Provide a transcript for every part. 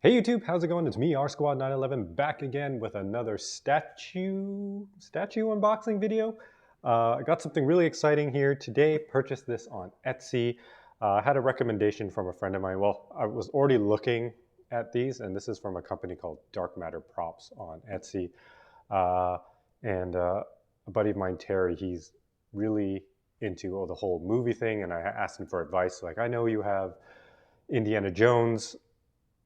Hey YouTube, how's it going? It's me, R-Squad911, back again with another statue unboxing video. I got something really exciting here today. Purchased this on Etsy. I had a recommendation from a friend of mine. Well, I was already looking at these, and this is from a company called Dark Matter Props on Etsy. Uh, and a buddy of mine, Terry, he's really into the whole movie thing, and I asked him for advice. Like, I know you have Indiana Jones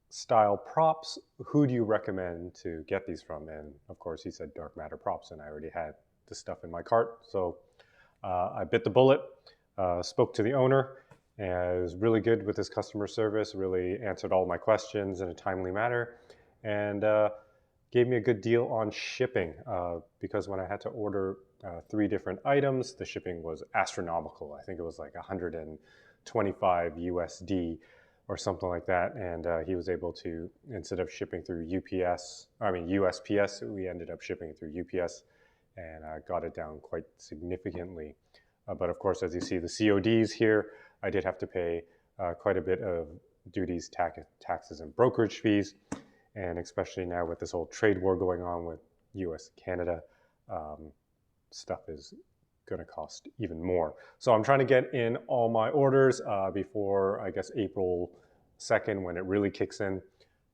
style props. Who do you recommend to get these from? And of course, he said Dark Matter Props, and I already had the stuff in my cart. So I bit the bullet, spoke to the owner, and it was really good with his customer service, really answered all my questions in a timely manner, and gave me a good deal on shipping because when I had to order 3 different items, the shipping was astronomical. I think it was like 125 USD or something like that. And he was able to, instead of shipping through USPS, we ended up shipping through UPS and got it down quite significantly. But of course, as you see the CODs here, I did have to pay quite a bit of duties, taxes, and brokerage fees. And especially now with this whole trade war going on with US, Canada, stuff is going to cost even more. So I'm trying to get in all my orders before, I guess, April 2nd when it really kicks in.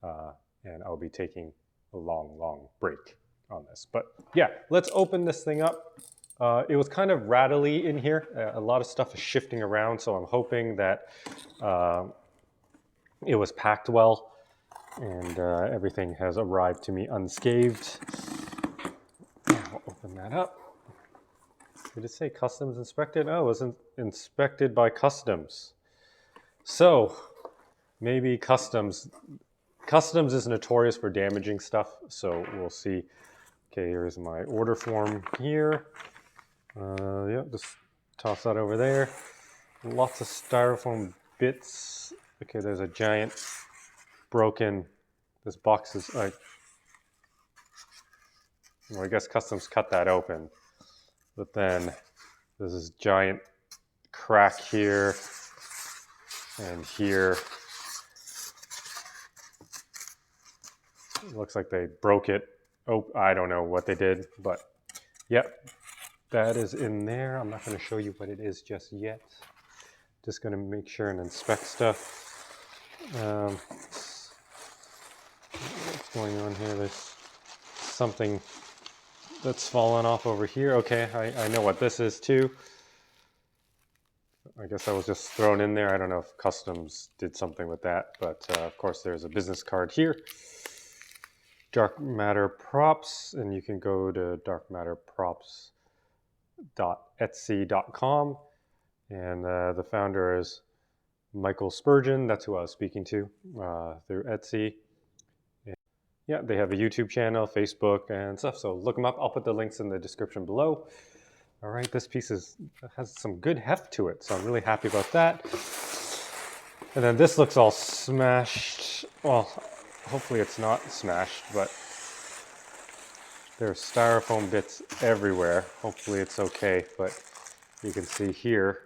And I'll be taking a long break on this. But yeah, let's open this thing up. It was kind of rattly in here. A lot of stuff is shifting around, so I'm hoping that it was packed well and everything has arrived to me unscathed. I'll open that up. Did it say customs inspected? Oh, it wasn't inspected by customs. So maybe customs is notorious for damaging stuff. So we'll see. Okay, here's my order form here. Yeah, just toss that over there. Lots of styrofoam bits. Okay, there's a giant broken. This box is like, well, I guess customs cut that open. But then there's this giant crack here and here. It looks like they broke it. Oh, I don't know what they did, but yep, that is in there. I'm not going to show you what it is just yet. Just going to make sure and inspect stuff. What's going on here? There's something that's fallen off over here. Okay, I know what this is too. I guess that was just thrown in there. I don't know if customs did something with that, but of course there's a business card here. Dark Matter Props, and you can go to darkmatterprops.etsy.com, and the founder is Michael Spurgeon. That's who I was speaking to through Etsy. Yeah, they have a YouTube channel, Facebook, and stuff, so look them up. I'll put the links in the description below. All right, this piece has some good heft to it, so I'm really happy about that. And then this looks all smashed. Well, hopefully it's not smashed, but there's styrofoam bits everywhere. Hopefully it's okay, but you can see here.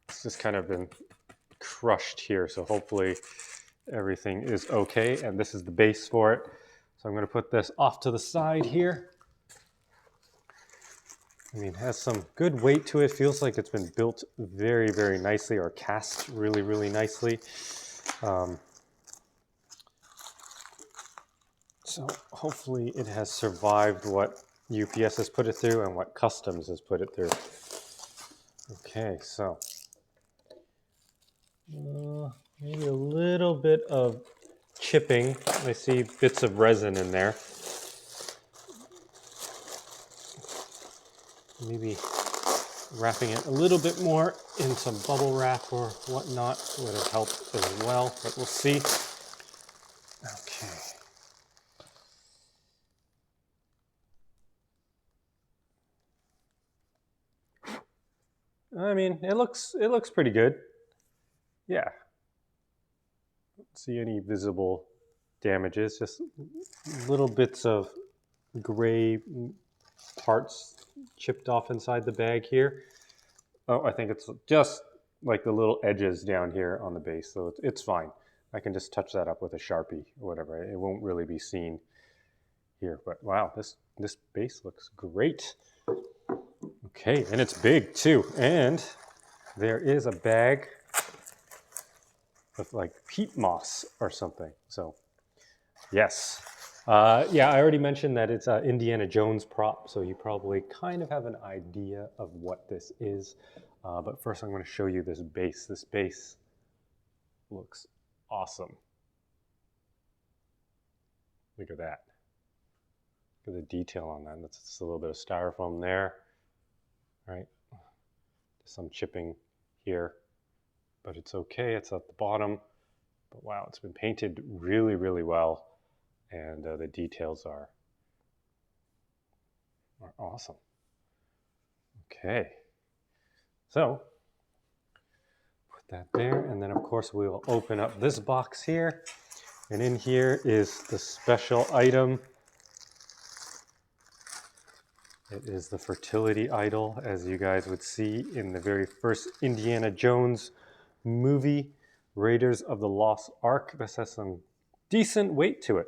It's just kind of been crushed here, so hopefully everything is okay. And this is the base for it. So I'm going to put this off to the side here. I mean, it has some good weight to it. Feels like it's been built very nicely, or cast really nicely. So hopefully it has survived what UPS has put it through and what customs has put it through. Okay, so maybe a little bit of chipping. I see bits of resin in there. Maybe wrapping it a little bit more in some bubble wrap or whatnot would have helped as well, but we'll see. Okay. I mean, it looks pretty good. Yeah. Don't see any visible damages, just little bits of gray parts chipped off inside the bag here. Oh, I think it's just like the little edges down here on the base, so it's fine. I can just touch that up with a Sharpie or whatever. It won't really be seen here, but wow, this base looks great. Okay, and it's big too, and there is a bag of like peat moss or something. So yes. Yeah, I already mentioned that it's an Indiana Jones prop, so you probably kind of have an idea of what this is. But first I'm going to show you this base. This base looks awesome. Look at that. Look at the detail on that. That's just a little bit of styrofoam there, right? Some chipping here, but it's okay. It's at the bottom. But wow, it's been painted really, really well. And the details are awesome. Okay, so put that there, and then of course we will open up this box here, and in here is the special item. It is the fertility idol, as you guys would see in the very first Indiana Jones movie, Raiders of the Lost Ark. This has some decent weight to it.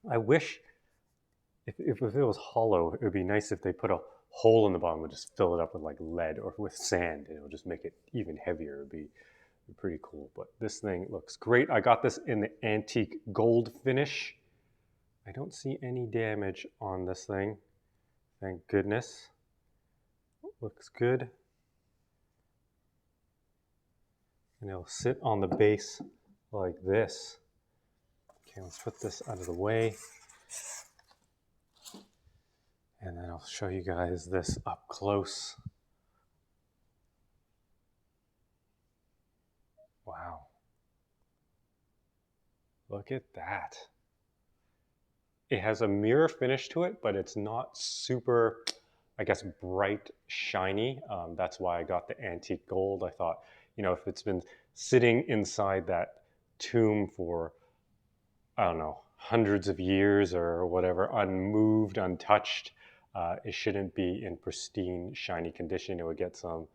I wish if it was hollow, it would be nice if they put a hole in the bottom and just fill it up with like lead or with sand. It will just make it even heavier. It would be pretty cool. But this thing looks great. I got this in the antique gold finish. I don't see any damage on this thing. Thank goodness. Looks good. And it'll sit on the base like this. Okay, let's put this out of the way. And then I'll show you guys this up close. Wow. Look at that. It has a mirror finish to it, but it's not super, I guess, bright, shiny. That's why I got the antique gold. I thought, you know, if it's been sitting inside that tomb for, I don't know, hundreds of years or whatever, unmoved, untouched, it shouldn't be in pristine, shiny condition. It would get some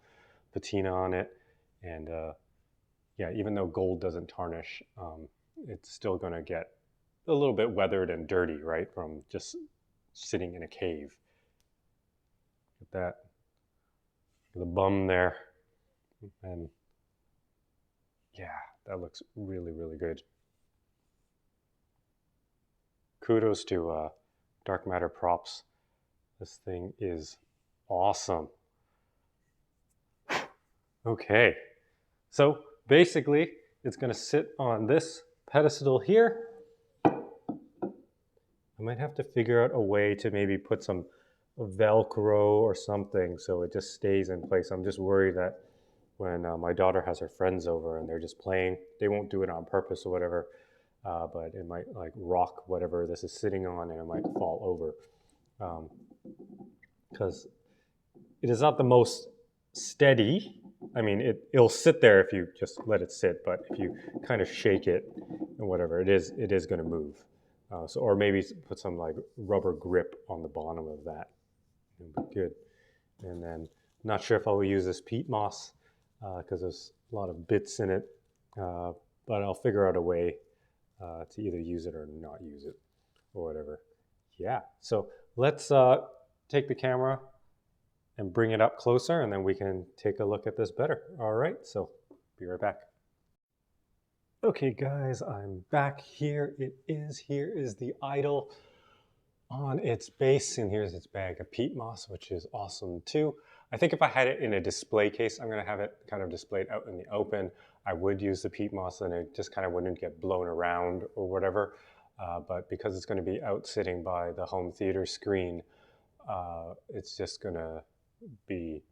patina on it. And yeah, even though gold doesn't tarnish, it's still going to get a little bit weathered and dirty, right, from just sitting in a cave. Look at that. The bum there. And yeah, that looks really, really good. Kudos to Dark Matter Props. This thing is awesome. Okay, so basically it's going to sit on this pedestal here. I might have to figure out a way to maybe put some Velcro or something so it just stays in place. I'm just worried that when my daughter has her friends over and they're just playing, they won't do it on purpose or whatever, but it might like rock whatever this is sitting on and it might fall over. Because it is not the most steady. I mean, it'll sit there if you just let it sit, but if you kind of shake it and whatever, it is going to move. So, or maybe put some like rubber grip on the bottom of that. It'll be good. And then, not sure if I will use this peat moss because there's a lot of bits in it, but I'll figure out a way to either use it or not use it or whatever. Yeah, so let's take the camera and bring it up closer and then we can take a look at this better. All right, so be right back. Okay guys, I'm back here. Here is the idol on its base, and here's its bag of peat moss, which is awesome too. I think if I had it in a display case, I'm gonna have it kind of displayed out in the open. I would use the peat moss and it just kind of wouldn't get blown around or whatever. But because it's gonna be out sitting by the home theater screen, it's just gonna be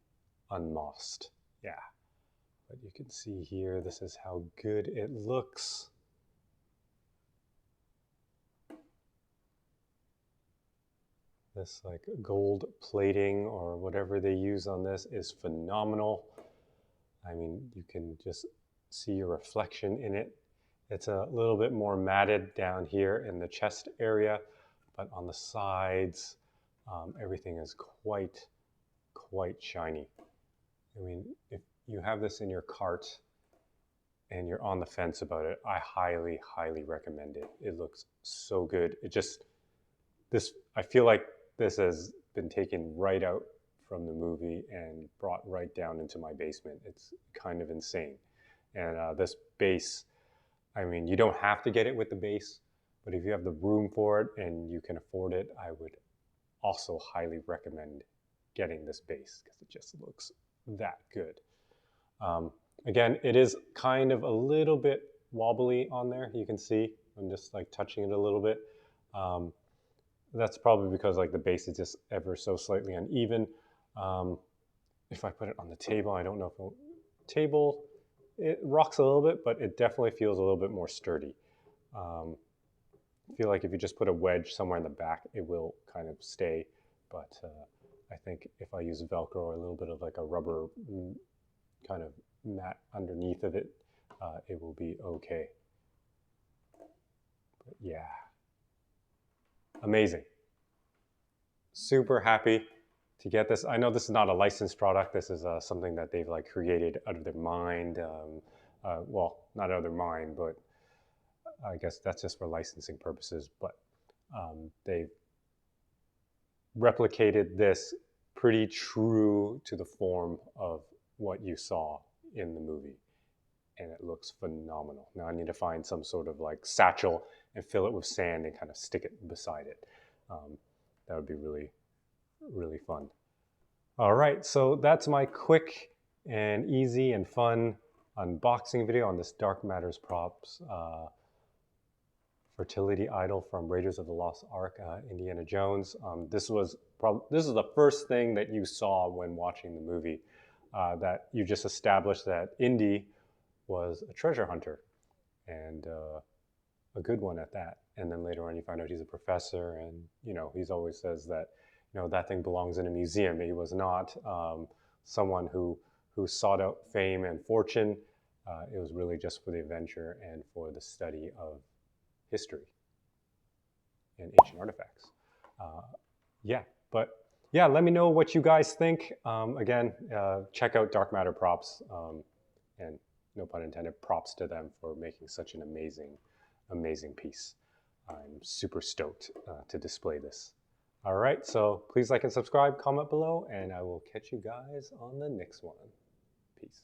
unmossed. Yeah. But you can see here, this is how good it looks. This like gold plating or whatever they use on this is phenomenal. I mean, you can just see your reflection in it. It's a little bit more matted down here in the chest area, but on the sides, everything is quite shiny. I mean, if you have this in your cart and you're on the fence about it, I highly, highly recommend it. It looks so good. I feel like this has been taken right out from the movie and brought right down into my basement. It's kind of insane. And this base, I mean, you don't have to get it with the base, but if you have the room for it and you can afford it, I would also highly recommend getting this base because it just looks that good. Um, Again, it is kind of a little bit wobbly on there. You can see I'm just like touching it a little bit. Um, that's probably because like the base is just ever so slightly uneven. Um, if I put it on the table, I don't know if table, it rocks a little bit, but it definitely feels a little bit more sturdy. I feel like if you just put a wedge somewhere in the back, it will kind of stay. But I think if I use Velcro or a little bit of like a rubber kind of mat underneath of it, it will be okay. But yeah, amazing. Super happy to get this. I know this is not a licensed product. This is something that they've like created out of their mind. Well, not out of their mind, but I guess that's just for licensing purposes. But they've replicated this pretty true to the form of what you saw in the movie. And it looks phenomenal. Now I need to find some sort of like satchel and fill it with sand and kind of stick it beside it. That would be really, really fun. All right, so that's my quick and easy and fun unboxing video on this Dark Matters props fertility idol from Raiders of the Lost Ark, Indiana Jones. This is the first thing that you saw when watching the movie, that you just established that Indy was a treasure hunter, and a good one at that. And then later on, you find out he's a professor, and he's always says that that thing belongs in a museum. He was not someone who sought out fame and fortune. It was really just for the adventure and for the study of history and ancient artifacts. Yeah, but yeah, let me know what you guys think. Again, check out Dark Matter Props, and no pun intended, props to them for making such an amazing piece. I'm super stoked to display this. All right, so please like and subscribe, comment below, and I will catch you guys on the next one. Peace.